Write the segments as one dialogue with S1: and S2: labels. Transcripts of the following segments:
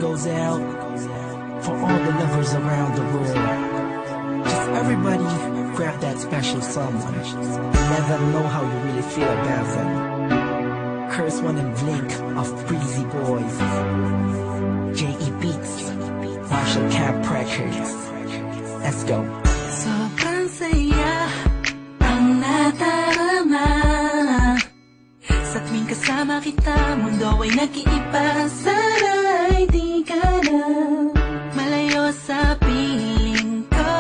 S1: goes out for all the lovers around the world. Just everybody grab that special someone. Let them know how you really feel about them. Curse One and Blink of Breezy Boys. J.E. Beats, Marshall Camp Records. Let's go.
S2: Sobrang saya ang nadarama sa tuwing kasama kita, mundo ay nag-iiba. Sana'y di ka na malayo sa piling ko,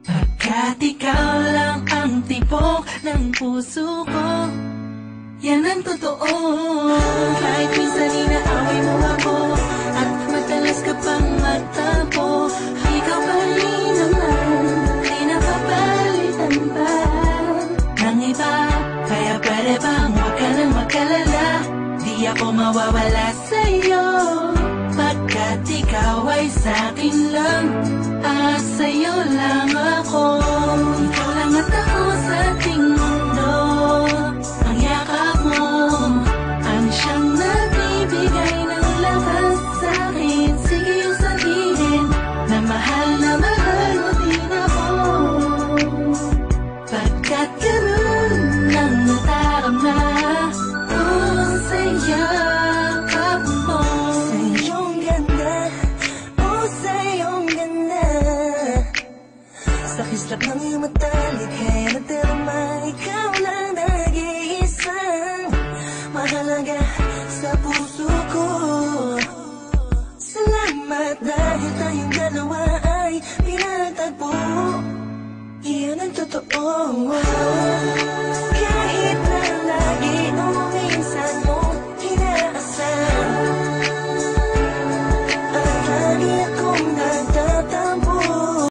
S2: pagkat ikaw lang ang tibok ng puso ko. Yan ang totoo. Kahit minsan inaaway mo ako at madalas ka pang magtampo, ikaw pa rin naman, di napapalitan pa ng iba. Kaya pwede bang huwag ka nang mag-alala, di ako mawawala sa'yo, pagkat ikaw ay sa'kin lang at sa'yo lang ako. Ikaw lang at ako sa ating mundo. Ang yakap mo ang siyang nagbibigay ng lakas sa'kin. Sige yung sabihin na mahal mo din ako, pagkat ganun ang nadarama ko sa yakap mo. Sa iyong ganda, oh sa iyong ganda, sa kislap ng iyong mata, likha'y nadarama. Ikaw lang nag-iisang mahalaga sa puso ko. Salamat dahil tayong dalawa ay pinatagpo. Iyan ang totoo.